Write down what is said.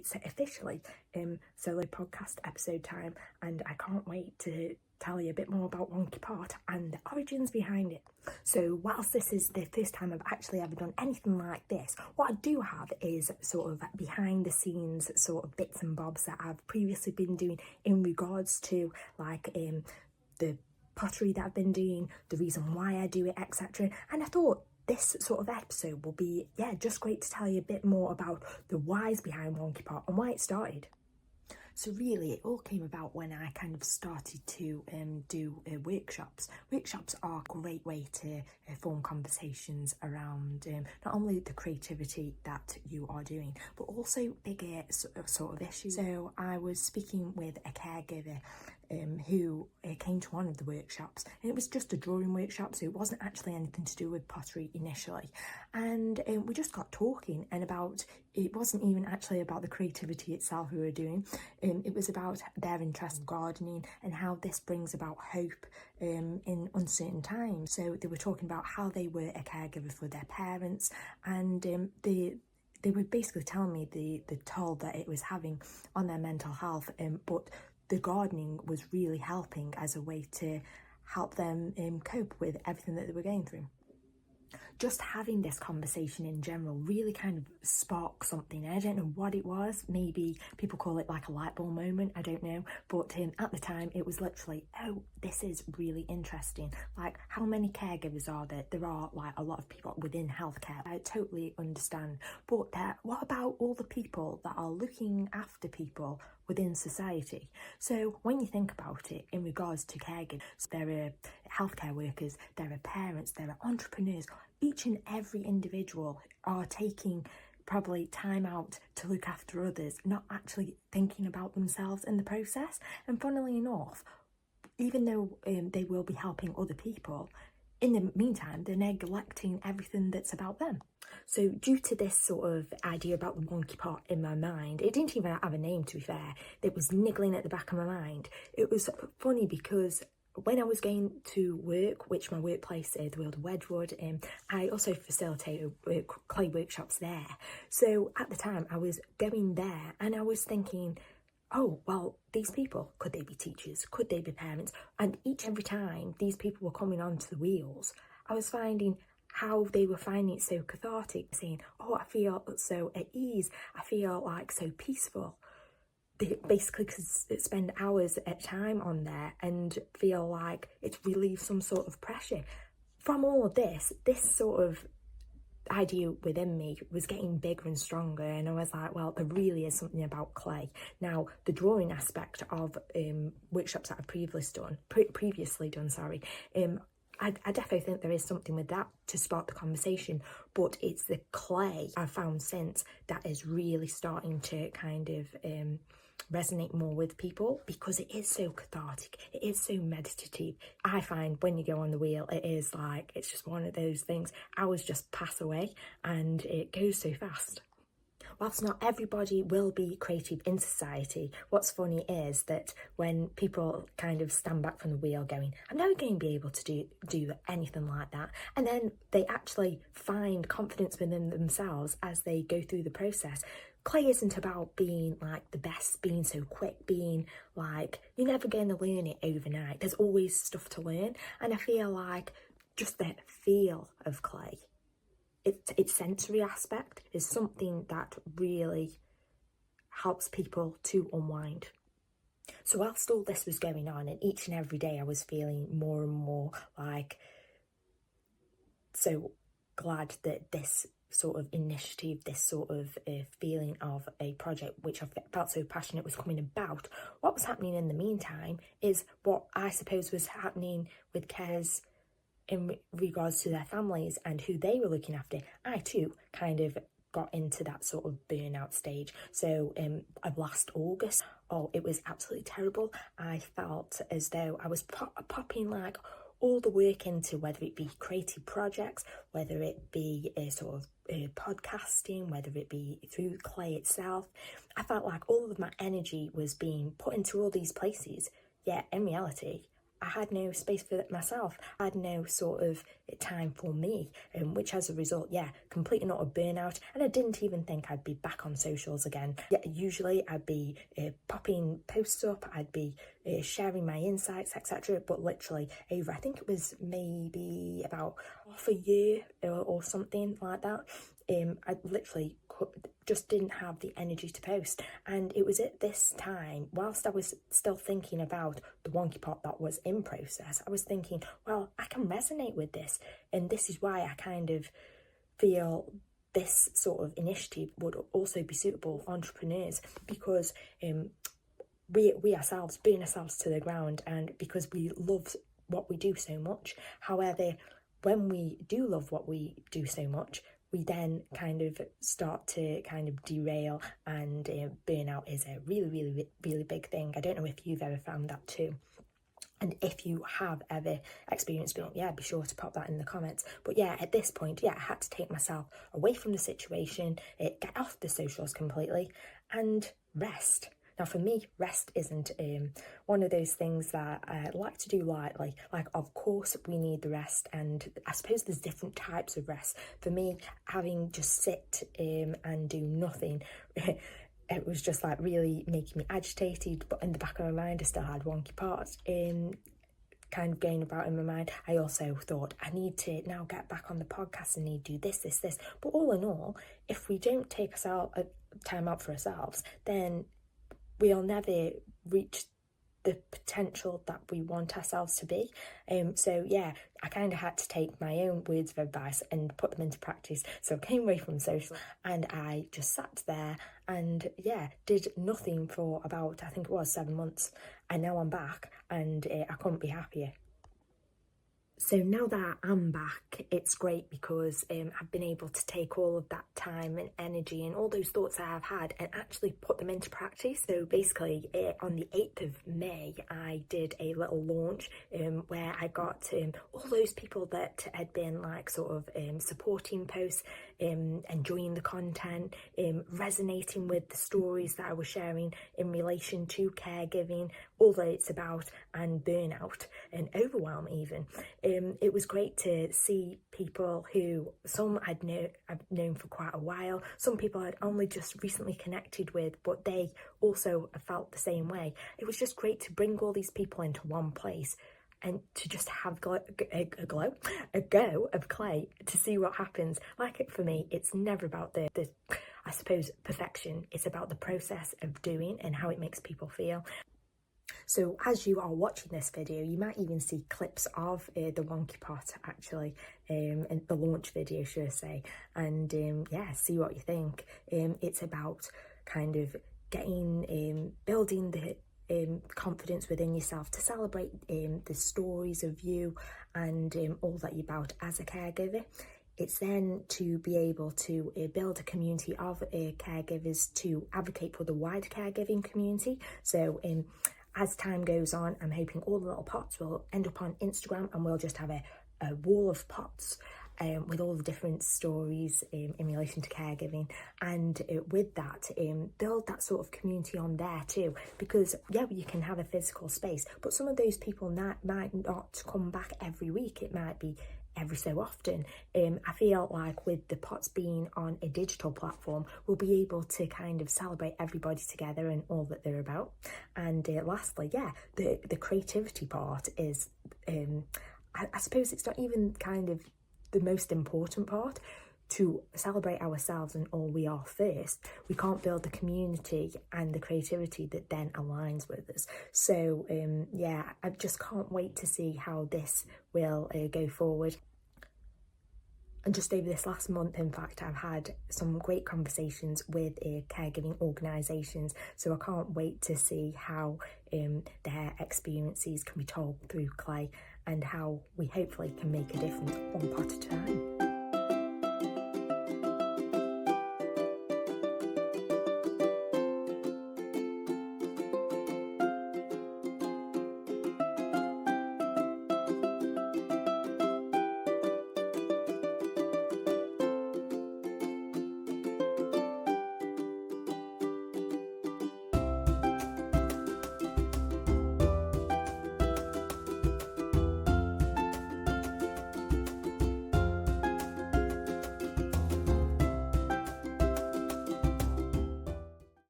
it's officially solo podcast episode time, and I can't wait to tell you a bit more about Wonky Pot and the origins behind it. So whilst this is the first time I've actually ever done anything like this, what I do have is sort of behind the scenes sort of bits and bobs that I've previously been doing in regards to like the pottery that I've been doing, the reason why I do it, etc. And I thought this sort of episode will be, just great to tell you a bit more about the whys behind Wonky Pot and why it started. So really, it all came about when I kind of started to do workshops. Workshops are a great way to form conversations around not only the creativity that you are doing, but also bigger sort of issues. So I was speaking with a caregiver who came to one of the workshops, and it was just a drawing workshop, so it wasn't actually anything to do with pottery initially. And we just got talking, and it wasn't even actually about the creativity itself we were doing. It was about their interest in gardening and how this brings about hope in uncertain times. So they were talking about how they were a caregiver for their parents, and they were basically telling me the toll that it was having on their mental health, but the gardening was really helping as a way to help them cope with everything that they were going through. Just having this conversation in general really kind of sparked something. I don't know what it was. Maybe people call it like a light bulb moment. I don't know. But at the time, it was literally, oh, this is really interesting. Like, how many caregivers are there? There are like a lot of people within healthcare. I totally understand. But what about all the people that are looking after people within society? So when you think about it in regards to caregivers, there are healthcare workers, there are parents, there are entrepreneurs. Each and every individual are taking probably time out to look after others, not actually thinking about themselves in the process. And funnily enough, even though they will be helping other people, in the meantime, they're neglecting everything that's about them. So due to this sort of idea about the Wonky Pot in my mind, it didn't even have a name, to be fair. It was niggling at the back of my mind. It was funny because when I was going to work, which my workplace is the World of Wedgwood, I also facilitated clay workshops there. So at the time I was going there and I was thinking, oh, well, these people, could they be teachers? Could they be parents? And each and every time these people were coming onto the wheels, I was finding how they were finding it so cathartic, saying, oh, I feel so at ease. I feel like so peaceful. They basically could spend hours at a time on there and feel like it's relieved some sort of pressure. From all of this sort of idea within me was getting bigger and stronger, and I was like, well, there really is something about clay. Now, the drawing aspect of workshops that I've previously done, I definitely think there is something with that to spark the conversation, but it's the clay I've found since that is really starting to kind of resonate more with people, because it is so cathartic, it is so meditative. I find when you go on the wheel, it is like, it's just one of those things, hours just pass away and it goes so fast. Whilst not everybody will be creative in society, what's funny is that when people kind of stand back from the wheel going, I'm never going to be able to do anything like that, and then they actually find confidence within themselves as they go through the process. Clay isn't about being like the best, being so quick, being like, you're never going to learn it overnight. There's always stuff to learn, and I feel like just that feel of clay, its sensory aspect is something that really helps people to unwind. So whilst all this was going on, and each and every day I was feeling more and more like so glad that this sort of initiative, this sort of feeling of a project which I felt so passionate was coming about, what was happening in the meantime is what I suppose was happening with carers in regards to their families and who they were looking after. I too kind of got into that sort of burnout stage. So of last August, it was absolutely terrible. I felt as though I was popping like all the work into, whether it be creative projects, whether it be a sort of podcasting, whether it be through clay itself. I felt like all of my energy was being put into all these places, yet in reality I had no space for myself. I had no sort of time for me, which as a result, yeah, complete and utter burnout. And I didn't even think I'd be back on socials again. Yeah, usually I'd be popping posts up, I'd be sharing my insights, etc. But literally over, I think it was maybe about half a year or something like that, I literally just didn't have the energy to post. And it was at this time, whilst I was still thinking about the Wonky Pot that was in process, I was thinking, well, I can resonate with this, and this is why I kind of feel this sort of initiative would also be suitable for entrepreneurs, because we ourselves burn ourselves to the ground, and because we love what we do so much. However, when we do love what we do so much, we then kind of start to kind of derail, and burnout is a really big thing. I don't know if you've ever found that too. And if you have ever experienced burnout, yeah, be sure to pop that in the comments. But yeah, at this point, yeah, I had to take myself away from the situation, get off the socials completely, and rest. Now, for me, rest isn't one of those things that I like to do lightly. Like, of course, we need the rest, and I suppose there's different types of rest. For me, having just sit and do nothing, it was just like really making me agitated. But in the back of my mind, I still had Wonky Pot kind of going about in my mind. I also thought, I need to now get back on the podcast and need to do this. But all in all, if we don't take time out for ourselves, then we'll never reach the potential that we want ourselves to be. So yeah, I kind of had to take my own words of advice and put them into practice. So I came away from social, and I just sat there and yeah, did nothing for about, I think it was 7 months, and now I'm back, and I couldn't be happier. So now that I'm back, it's great because I've been able to take all of that time and energy and all those thoughts I have had and actually put them into practice. So basically, on the 8th of May, I did a little launch where I got all those people that had been like sort of supporting posts, enjoying the content, resonating with the stories that I was sharing in relation to caregiving, all that it's about, and burnout and overwhelm even. It was great to see people who, some I've known for quite a while, some people I'd only just recently connected with, but they also felt the same way. It was just great to bring all these people into one place and to just have a go of clay to see what happens. Like, for me, it's never about the I suppose, perfection. It's about the process of doing and how it makes people feel. So as you are watching this video, you might even see clips of the Wonky Pot, actually, in the launch video, should I say, and yeah, see what you think. It's about kind of getting, building the confidence within yourself to celebrate the stories of you and all that you're about as a caregiver. It's then to be able to build a community of caregivers to advocate for the wider caregiving community. So as time goes on, I'm hoping all the little pots will end up on Instagram, and we'll just have a wall of pots with all the different stories in relation to caregiving, and with that, build that sort of community on there too, because yeah, you can have a physical space, but some of those people might not come back every week. It might be every so often. I feel like with the pots being on a digital platform, we'll be able to kind of celebrate everybody together and all that they're about. And lastly, yeah, the creativity part is, I suppose it's not even kind of the most important part. To celebrate ourselves and all we are first, we can't build the community and the creativity that then aligns with us. So yeah, I just can't wait to see how this will go forward. And just over this last month, in fact, I've had some great conversations with caregiving organisations, so I can't wait to see how their experiences can be told through clay, and how we hopefully can make a difference one pot at a time.